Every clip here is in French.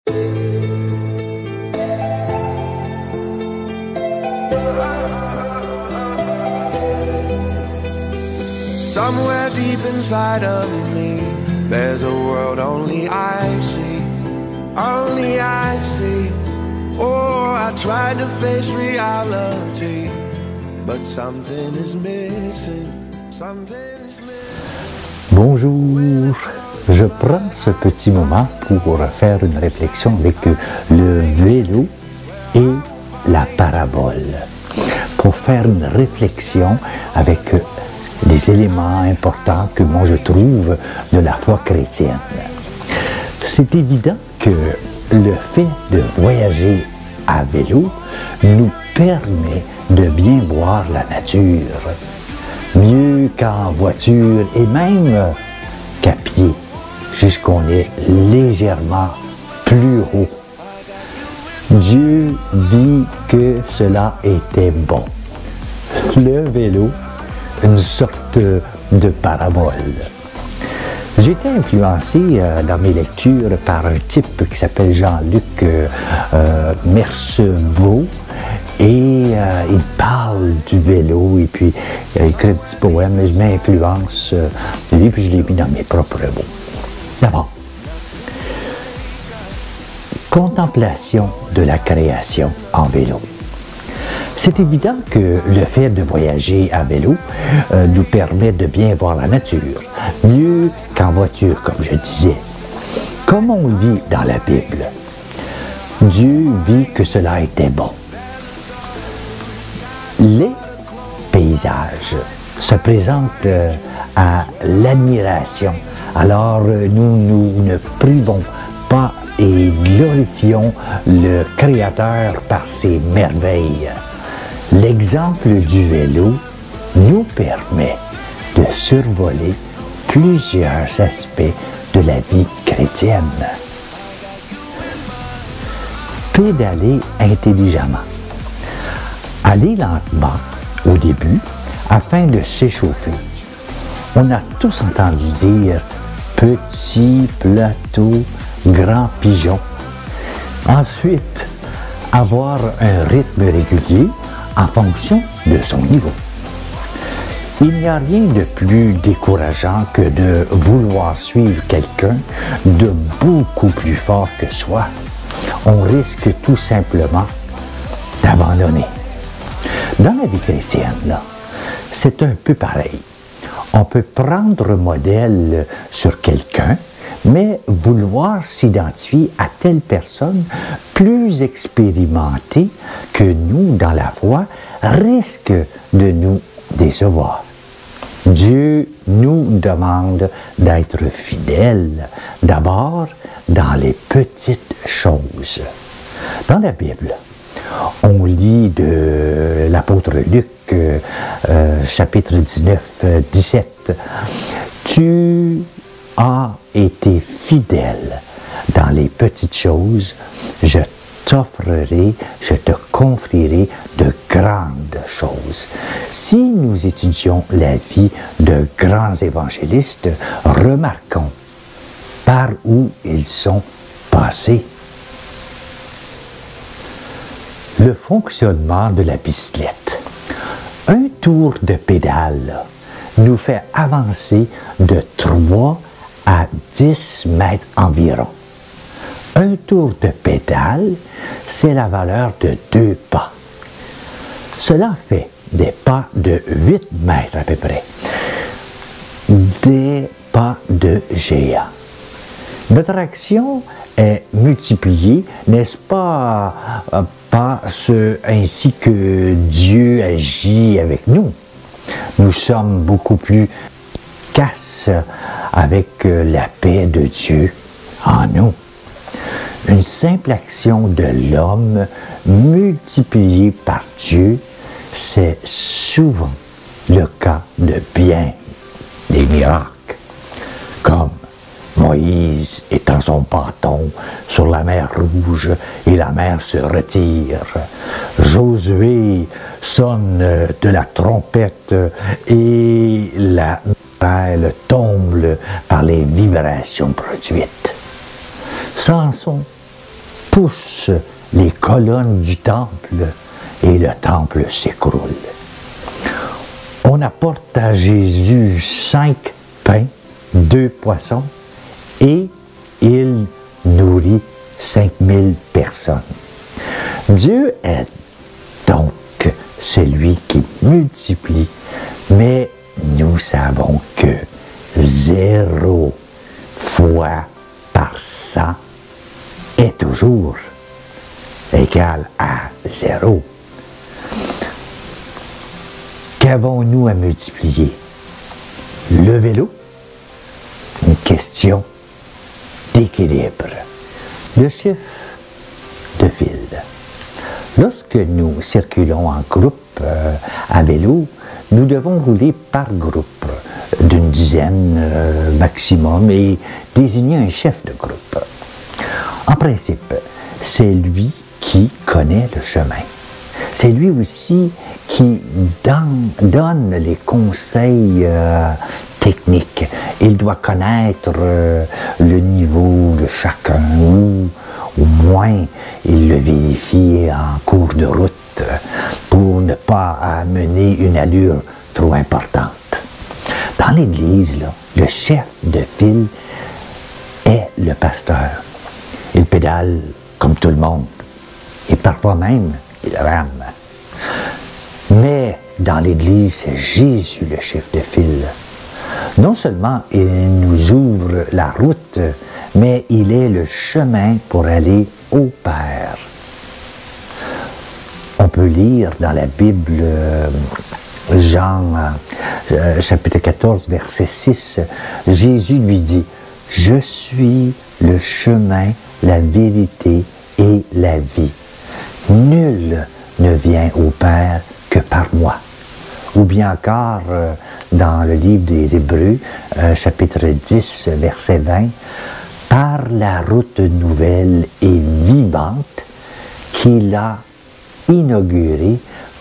Somewhere deep inside of me, there's a world only I see, only I see. Oh, I tried to face reality, but something is missing, something is missing. Bonjour, je prends ce petit moment pour faire une réflexion avec le vélo et la parabole, pour faire une réflexion avec des éléments importants que moi je trouve de la foi chrétienne. C'est évident que le fait de voyager à vélo nous permet de bien voir la nature, mieux qu'en voiture et même qu'à pied, puisqu'on est légèrement plus haut. Dieu dit que cela était bon. Le vélo, une sorte de parabole. J'ai été influencé dans mes lectures par un type qui s'appelle Jean-Luc Mercevaux et il parle du vélo et puis il a écrit un petit poème et je m'influence de lui puis je l'ai mis dans mes propres mots. D'abord, contemplation de la création en vélo. C'est évident que le fait de voyager à vélo nous permet de bien voir la nature, mieux qu'en voiture, comme je disais. Comme on dit dans la Bible, Dieu vit que cela était bon. Les paysages se présentent à l'admiration, alors nous ne privons pas et glorifions le Créateur par ses merveilles. L'exemple du vélo nous permet de survoler plusieurs aspects de la vie chrétienne. Pédaler intelligemment. Aller lentement au début afin de s'échauffer. On a tous entendu dire petit plateau, grand pigeon. Ensuite, avoir un rythme régulier en fonction de son niveau. Il n'y a rien de plus décourageant que de vouloir suivre quelqu'un de beaucoup plus fort que soi. On risque tout simplement d'abandonner. Dans la vie chrétienne, là, c'est un peu pareil. On peut prendre modèle sur quelqu'un, mais vouloir s'identifier à telle personne plus expérimentée que nous dans la foi risque de nous décevoir. Dieu nous demande d'être fidèles, d'abord dans les petites choses. Dans la Bible, on lit de l'apôtre Luc, chapitre 19, 17. Tu as été fidèle dans les petites choses, je t'offrirai, je te confierai de grandes choses. Si nous étudions la vie de grands évangélistes, remarquons par où ils sont passés. Le fonctionnement de la bicyclette. Un tour de pédale nous fait avancer de 3 à 10 mètres environ. Un tour de pédale, c'est la valeur de 2 pas. Cela fait des pas de 8 mètres à peu près. Des pas de géant. Notre action est multipliée, n'est-ce pas, ainsi que Dieu agit avec nous. Nous sommes beaucoup plus efficaces avec la paix de Dieu en nous. Une simple action de l'homme multipliée par Dieu, c'est souvent le cas de bien des miracles, comme Moïse étend son bâton sur la mer Rouge et la mer se retire. Josué sonne de la trompette et la mer tombe par les vibrations produites. Samson pousse les colonnes du temple et le temple s'écroule. On apporte à Jésus 5 pains, 2 poissons et il nourrit 5000 personnes. Dieu est donc celui qui multiplie, mais nous savons que 0 fois par 100 est toujours égal à 0. Qu'avons-nous à multiplier? Le vélo? Une question d'équilibre. Le chiffre de fil. Lorsque nous circulons en groupe à vélo, nous devons rouler par groupe d'une dizaine maximum et désigner un chef de groupe. En principe, c'est lui qui connaît le chemin. C'est lui aussi qui donne les conseils techniques. Il doit connaître le niveau de chacun ou au moins il le vérifie en cours de route pour ne pas amener une allure trop importante. Dans l'Église, le chef de file est le pasteur. Il pédale comme tout le monde et parfois même il rame. Mais dans l'Église, c'est Jésus le chef de file. Non seulement il nous ouvre la route, mais il est le chemin pour aller au Père. On peut lire dans la Bible, Jean chapitre 14, verset 6, Jésus lui dit, « Je suis le chemin, la vérité et la vie. Nul ne vient au Père que par moi. » Ou bien encore, dans le livre des Hébreux, chapitre 10, verset 20, « Par la route nouvelle et vivante qu'il a inaugurée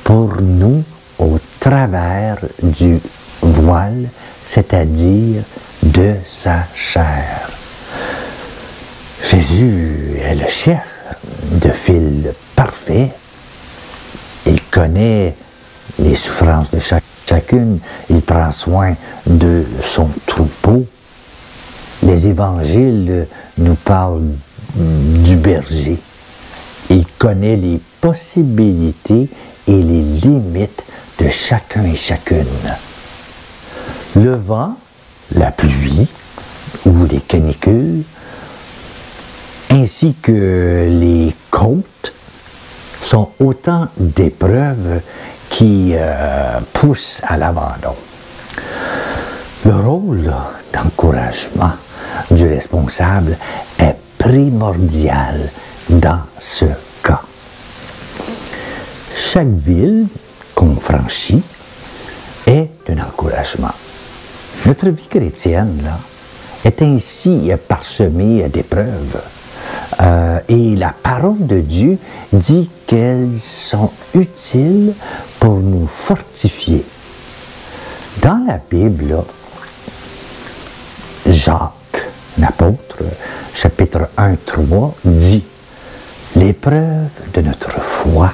pour nous au travers du voile, c'est-à-dire de sa chair. » Jésus est le chef de file parfait. Il connaît les souffrances de chacune, il prend soin de son troupeau. Les évangiles nous parlent du berger. Il connaît les possibilités et les limites de chacun et chacune. Le vent, la pluie ou les canicules, ainsi que les côtes, sont autant d'épreuves qui poussent à l'abandon. Le rôle d'encouragement du responsable est primordial dans ce cas. Chaque ville qu'on franchit est un encouragement. Notre vie chrétienne là, est ainsi parsemée d'épreuves. Et la parole de Dieu dit qu'elles sont utiles pour nous fortifier. Dans la Bible, Jacques, l'apôtre, chapitre 1, 3, dit « L'épreuve de notre foi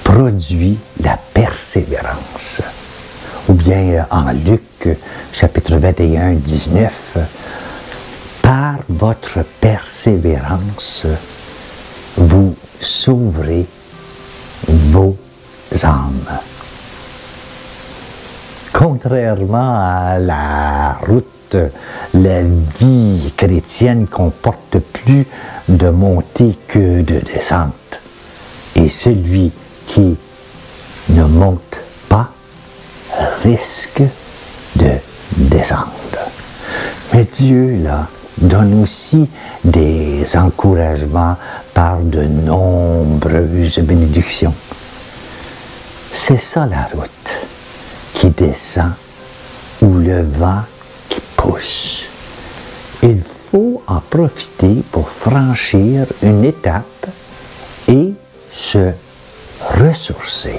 produit la persévérance. » Ou bien en Luc, chapitre 21, 19, « Par votre persévérance, vous sauverez vos âmes. » Contrairement à la route, la vie chrétienne comporte plus de montée que de descente. Et celui qui ne monte pas risque de descendre. Mais Dieu, là, donne aussi des encouragements par de nombreuses bénédictions. C'est ça la route qui descend ou le vent qui pousse. Il faut en profiter pour franchir une étape et se ressourcer.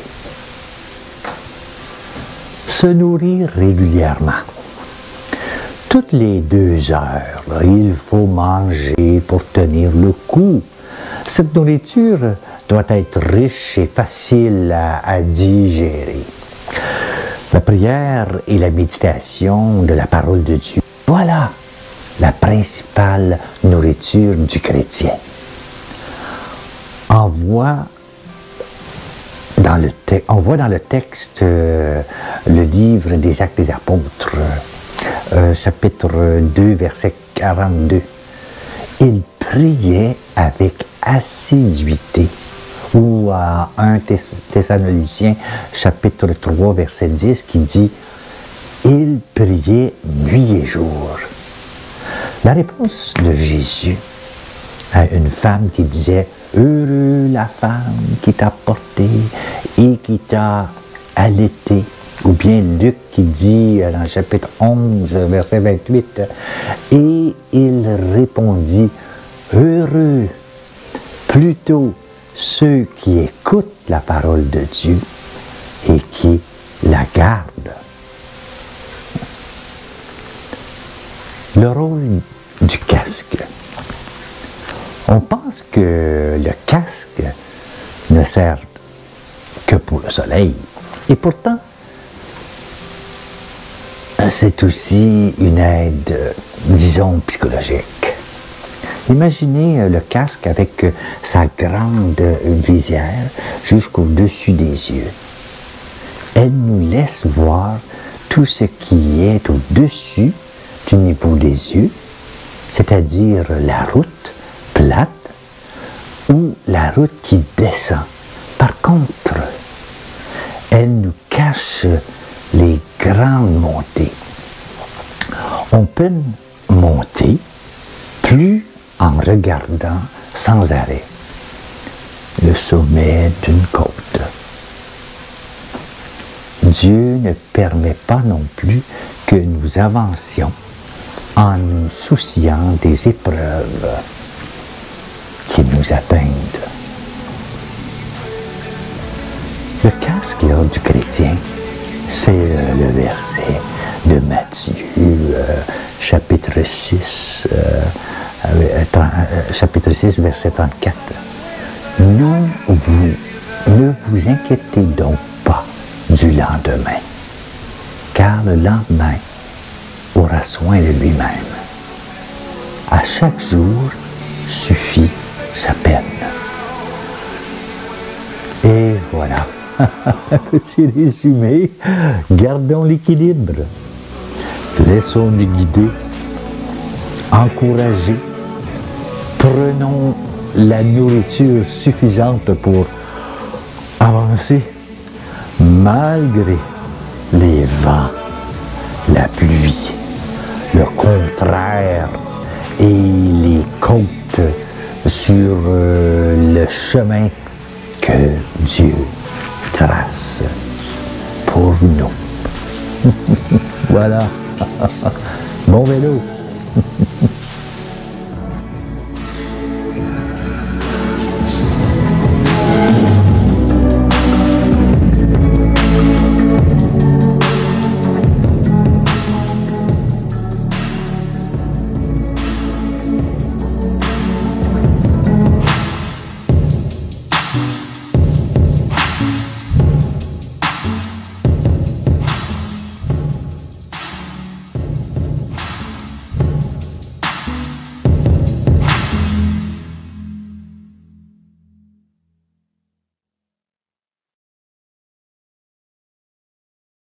Se nourrir régulièrement. Toutes les 2 heures, il faut manger pour tenir le coup. Cette nourriture doit être riche et facile à digérer. La prière et la méditation de la parole de Dieu. Voilà la principale nourriture du chrétien. On voit dans le texte le livre des Actes des Apôtres, chapitre 2, verset 42. Il priait avec assiduité. Ou à 1 Thessaloniciens, chapitre 3, verset 10, qui dit « Il priait nuit et jour ». La réponse de Jésus à une femme qui disait « Heureux la femme qui t'a porté et qui t'a allaité », ou bien Luc qui dit dans le chapitre 11, verset 28, « Et il répondit « Heureux, plutôt ceux qui écoutent la parole de Dieu et qui la gardent. » Le rôle du casque. On pense que le casque ne sert que pour le soleil. Et pourtant, c'est aussi une aide, disons, psychologique. Imaginez le casque avec sa grande visière jusqu'au-dessus des yeux. Elle nous laisse voir tout ce qui est au-dessus du niveau des yeux, c'est-à-dire la route plate ou la route qui descend. Par contre, elle nous cache les grandes montées. On peut monter plus en regardant sans arrêt le sommet d'une côte. Dieu ne permet pas non plus que nous avancions en nous souciant des épreuves qui nous atteignent. Le casque là, du chrétien, c'est le verset de Matthieu, chapitre 6, verset 34. Ne vous inquiétez donc pas du lendemain, car le lendemain aura soin de lui-même. À chaque jour suffit sa peine. Et voilà, un petit résumé. Gardons l'équilibre. Laissons-nous guider, encourager. Prenons la nourriture suffisante pour avancer malgré les vents, la pluie, le contraire et les côtes sur le chemin que Dieu trace pour nous. Voilà. Bon vélo.